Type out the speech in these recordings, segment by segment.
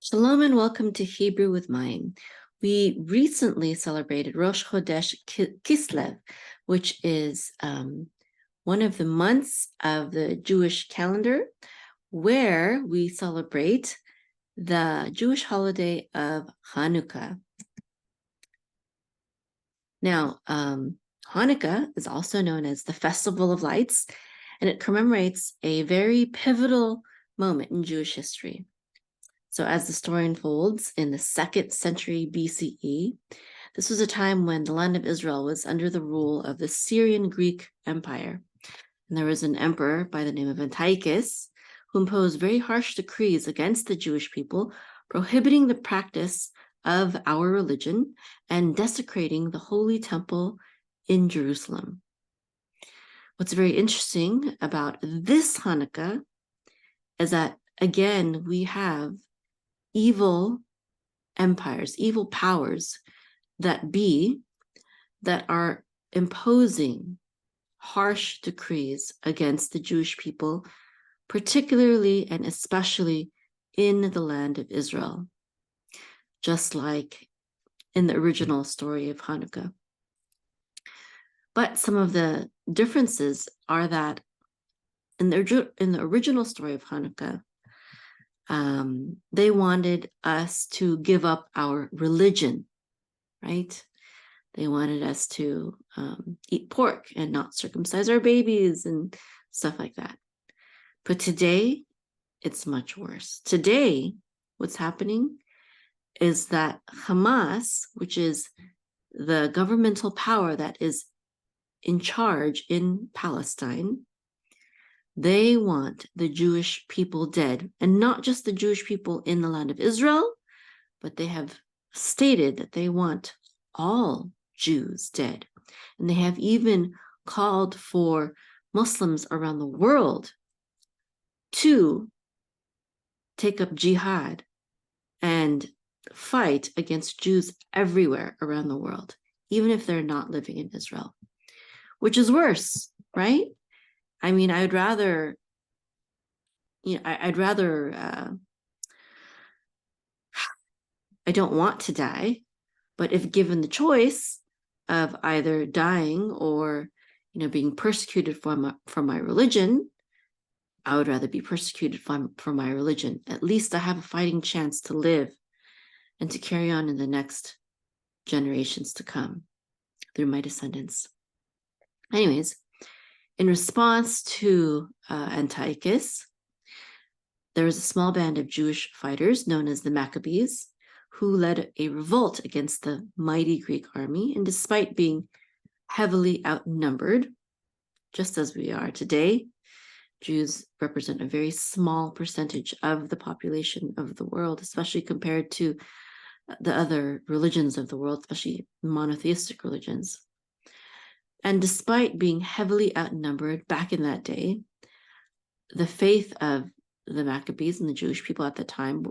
Shalom and welcome to Hebrew with Mayim. We recently celebrated Rosh Hodesh Kislev, which is one of the months of the Jewish calendar, where we celebrate the Jewish holiday of Hanukkah. Now, Hanukkah is also known as the Festival of Lights, and it commemorates a very pivotal moment in Jewish history. So as the story unfolds, in the 2nd century BCE, this was a time when the land of Israel was under the rule of the Syrian Greek Empire. And there was an emperor by the name of Antiochus who imposed very harsh decrees against the Jewish people, prohibiting the practice of our religion and desecrating the Holy Temple in Jerusalem. What's very interesting about this Hanukkah is that, again, we have evil empires, evil powers that are imposing harsh decrees against the Jewish people, particularly and especially in the land of Israel, just like in the original story of Hanukkah. But some of the differences are that in the original story of Hanukkah, they wanted us to give up our religion, right? They wanted us to eat pork and not circumcise our babies and stuff like that. But today, it's much worse. Today, what's happening is that Hamas, which is the governmental power that is in charge in Palestine, they want the Jewish people dead, and not just the Jewish people in the land of Israel, but they have stated that they want all Jews dead. And they have even called for Muslims around the world to take up jihad and fight against Jews everywhere around the world, even if they're not living in Israel, which is worse, right? I mean, I don't want to die, but if given the choice of either dying or, being persecuted for my religion, I would rather be persecuted for my religion. At least I have a fighting chance to live and to carry on in the next generations to come through my descendants. Anyways, in response to Antiochus, there was a small band of Jewish fighters known as the Maccabees who led a revolt against the mighty Greek army. And despite being heavily outnumbered, just as we are today, Jews represent a very small percentage of the population of the world, especially compared to the other religions of the world, especially monotheistic religions. And despite being heavily outnumbered back in that day, the faith of the Maccabees and the Jewish people at the time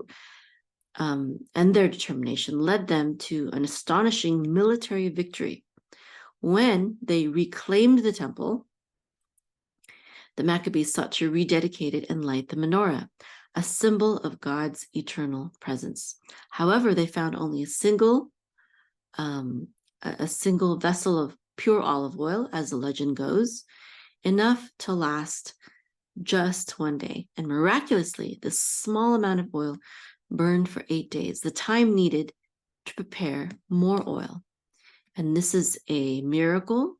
and their determination led them to an astonishing military victory. When they reclaimed the temple, the Maccabees sought to rededicate it and light the menorah, a symbol of God's eternal presence. However, they found only a single vessel of pure olive oil, as the legend goes, enough to last just one day. And miraculously, this small amount of oil burned for 8 days, the time needed to prepare more oil. And this is a miracle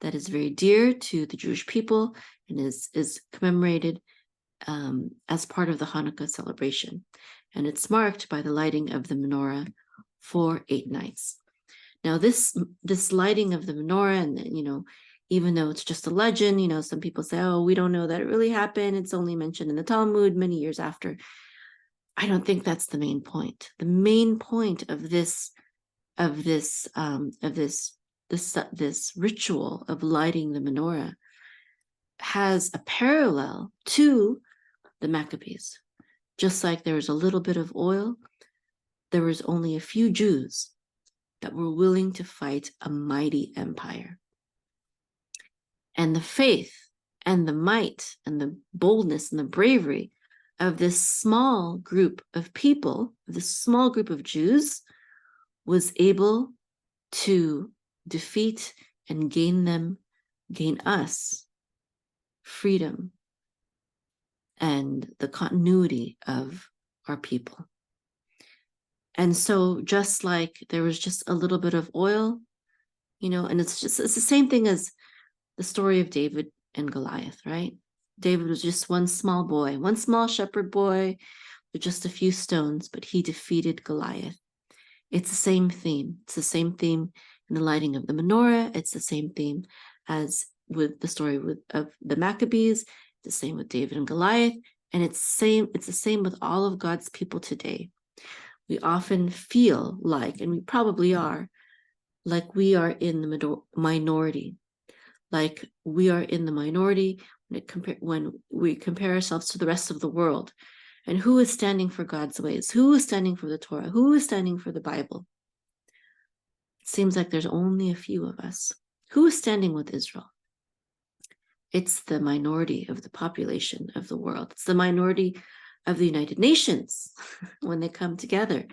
that is very dear to the Jewish people and is commemorated as part of the Hanukkah celebration. And it's marked by the lighting of the menorah for 8 nights. Now, this lighting of the menorah, and even though it's just a legend, some people say, "Oh, we don't know that it really happened. It's only mentioned in the Talmud many years after." I don't think that's the main point. The main point of this ritual of lighting the menorah has a parallel to the Maccabees. Just like there was a little bit of oil, there was only a few Jews that were willing to fight a mighty empire. And the faith and the might and the boldness and the bravery of this small group of people, this small group of Jews, was able to defeat and gain us freedom and the continuity of our people. And so just like there was just a little bit of oil, and it's the same thing as the story of David and Goliath, right? David was just one small boy, one small shepherd boy with just a few stones, but he defeated Goliath. It's the same theme. It's the same theme in the lighting of the menorah. It's the same theme as with the story of the Maccabees. It's the same with David and Goliath. And it's the same with all of God's people today. We often feel like, and we probably are, like we are in the minority. Like we are in the minority when we compare ourselves to the rest of the world. And who is standing for God's ways? Who is standing for the Torah? Who is standing for the Bible? It seems like there's only a few of us. Who is standing with Israel? It's the minority of the population of the world. It's the minority of the United Nations when they come together.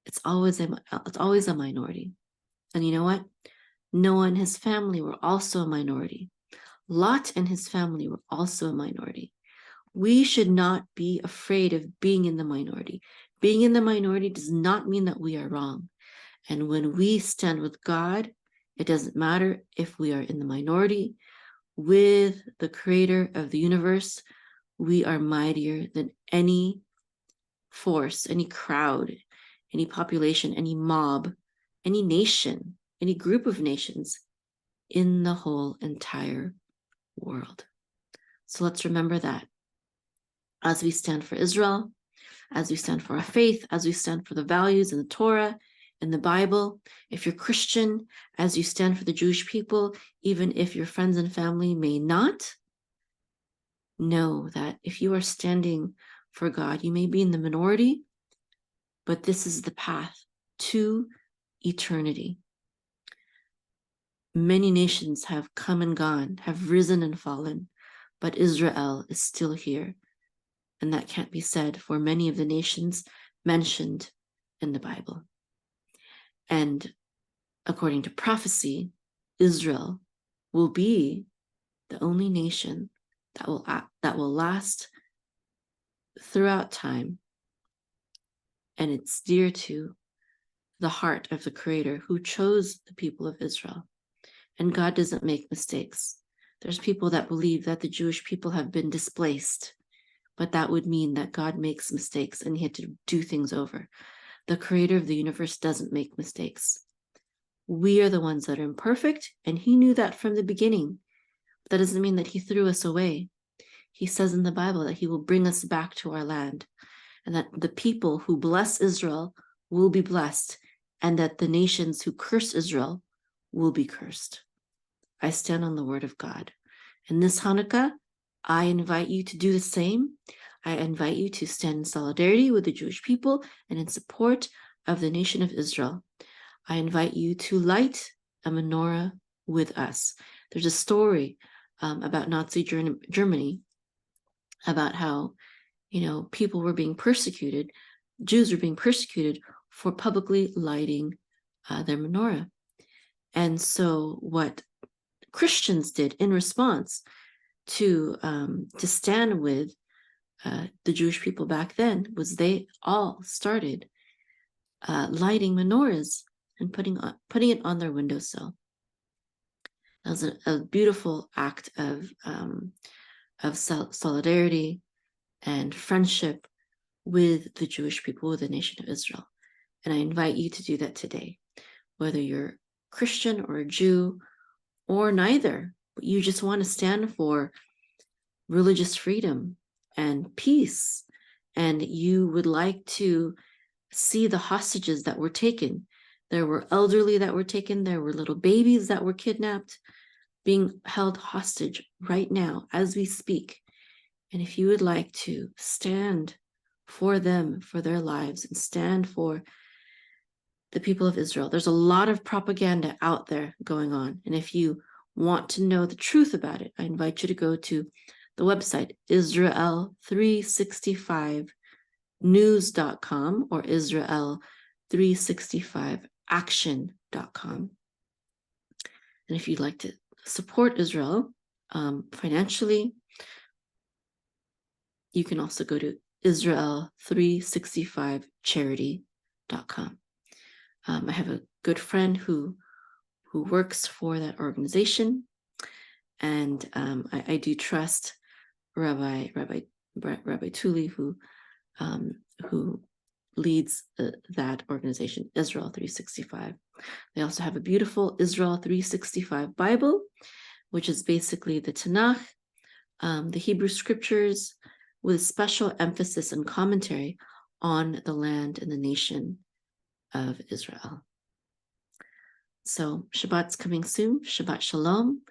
It's always a minority. And you know what? Noah and his family were also a minority. Lot and his family were also a minority. We should not be afraid of being in the minority. Being in the minority does not mean that we are wrong. And when we stand with God, it doesn't matter if we are in the minority. With the creator of the universe, we are mightier than any force, any crowd, any population, any mob, any nation, any group of nations in the whole entire world. So let's remember that. As we stand for Israel, as we stand for our faith, as we stand for the values in the Torah, in the Bible, if you're Christian, as you stand for the Jewish people, even if your friends and family may not, know that if you are standing for God, you may be in the minority, but this is the path to eternity. Many nations have come and gone, have risen and fallen, but Israel is still here. And that can't be said for many of the nations mentioned in the Bible. And according to prophecy, Israel will be the only nation that will last throughout time. And it's dear to the heart of the Creator who chose the people of Israel. And God doesn't make mistakes. There's people that believe that the Jewish people have been displaced, but that would mean that God makes mistakes and he had to do things over. The creator of the universe doesn't make mistakes. We are the ones that are imperfect, and he knew that from the beginning. But that doesn't mean that he threw us away. He says in the Bible that he will bring us back to our land, and that the people who bless Israel will be blessed, and that the nations who curse Israel will be cursed. I stand on the word of God. And this Hanukkah, I invite you to do the same. I invite you to stand in solidarity with the Jewish people and in support of the nation of Israel. I invite you to light a menorah with us. There's a story about Nazi Germany, about how, people were being persecuted, Jews were being persecuted for publicly lighting their menorah. And so what Christians did in response to stand with the Jewish people back then was they all started lighting menorahs and putting it on their windowsill. That was a beautiful act of solidarity and friendship with the Jewish people, with the nation of Israel. And I invite you to do that today, whether you're Christian or a Jew or neither, but you just want to stand for religious freedom and peace, and you would like to see the hostages that were taken. There were elderly that were taken. There were little babies that were kidnapped, being held hostage right now as we speak. And if you would like to stand for them, for their lives, and stand for the people of Israel, there's a lot of propaganda out there going on. And if you want to know the truth about it, I invite you to go to the website, Israel365news.com or Israel365action.com. And if you'd like to support Israel financially, you can also go to Israel365charity.com. I have a good friend who works for that organization, and I do trust Rabbi Tully, who leads that organization, Israel 365. They also have a beautiful Israel 365 Bible, which is basically the Tanakh, the Hebrew scriptures, with special emphasis and commentary on the land and the nation of Israel. So Shabbat's coming soon, Shabbat Shalom,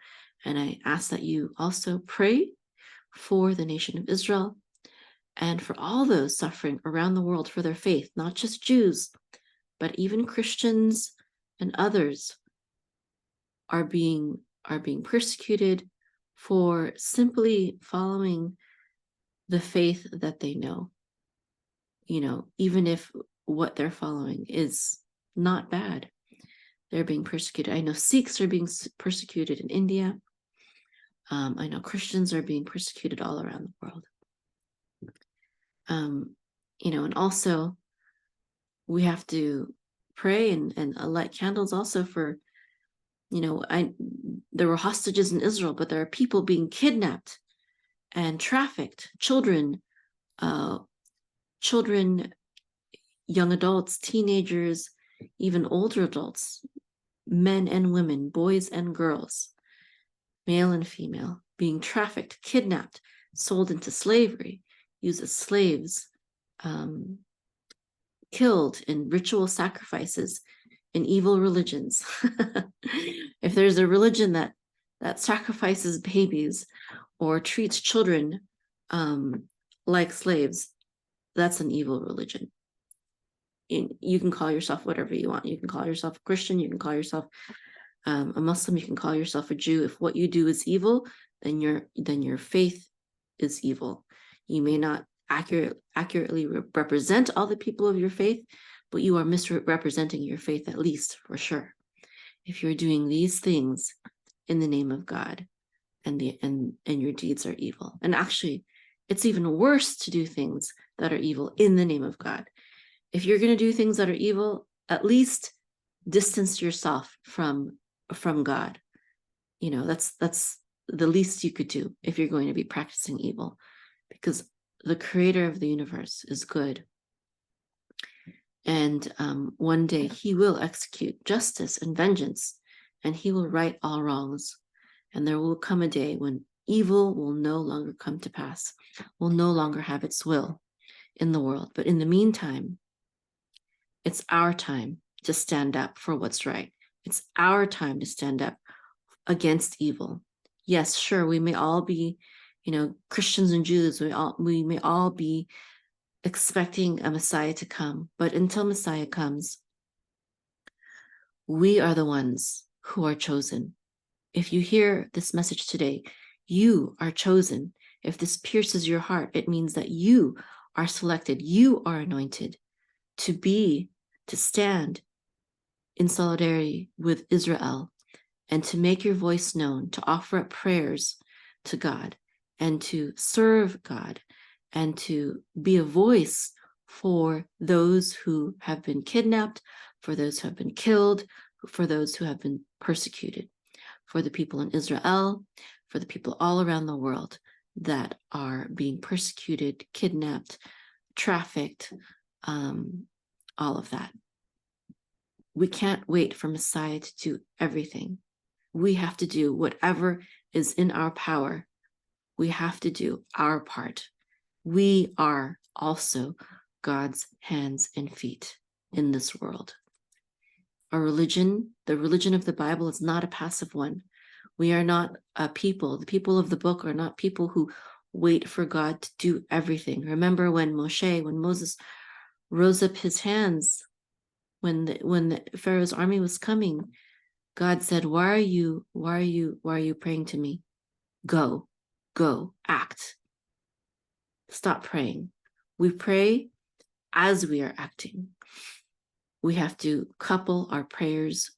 and I ask that you also pray for the nation of Israel and for all those suffering around the world for their faith, not just Jews, but even Christians and others are being persecuted for simply following the faith that they know. Even if what they're following is not bad, they're being persecuted. I know Sikhs are being persecuted in India. I know Christians are being persecuted all around the world. And also we have to pray and light candles also for, there were hostages in Israel, but there are people being kidnapped and trafficked, children, young adults, teenagers, even older adults, men and women, boys and girls, male and female, being trafficked, kidnapped, sold into slavery, used as slaves, killed in ritual sacrifices in evil religions. If there's a religion that sacrifices babies or treats children like slaves, that's an evil religion. You can call yourself whatever you want. You can call yourself a Christian, you can call yourself a Muslim, you can call yourself a Jew. If what you do is evil, then your faith is evil. You may not accurately represent all the people of your faith, but you are misrepresenting your faith, at least, for sure, if you're doing these things in the name of God and your deeds are evil. And actually, it's even worse to do things that are evil in the name of God. If you're going to do things that are evil, at least distance yourself from God. That's the least you could do if you're going to be practicing evil, because the creator of the universe is good. And one day he will execute justice and vengeance, and he will right all wrongs. And there will come a day when evil will no longer come to pass, will no longer have its will in the world. But in the meantime, it's our time to stand up for what's right. It's our time to stand up against evil. Yes, sure, we may all be, Christians and Jews, we may all be expecting a Messiah to come, but until Messiah comes, we are the ones who are chosen. If you hear this message today, you are chosen. If this pierces your heart, it means that you are selected, you are anointed to stand in solidarity with Israel and to make your voice known, to offer up prayers to God and to serve God and to be a voice for those who have been kidnapped, for those who have been killed, for those who have been persecuted, for the people in Israel, for the people all around the world that are being persecuted, kidnapped, trafficked, all of that. We can't wait for Messiah to do everything. We have to do whatever is in our power. We have to do our part. We are also God's hands and feet in this world. Our religion, the religion of the Bible, is not a passive one. We are not a people. The people of the book are not people who wait for God to do everything. Remember when Moses rose up his hands when the Pharaoh's army was coming, God said, why are you praying to me? Go. go, act. Stop praying. We pray as we are acting. We have to couple our prayers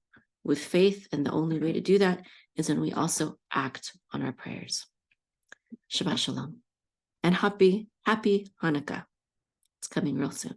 with faith, and the only way to do that is when we also act on our prayers. Shabbat Shalom. And happy Hanukkah. It's coming real soon.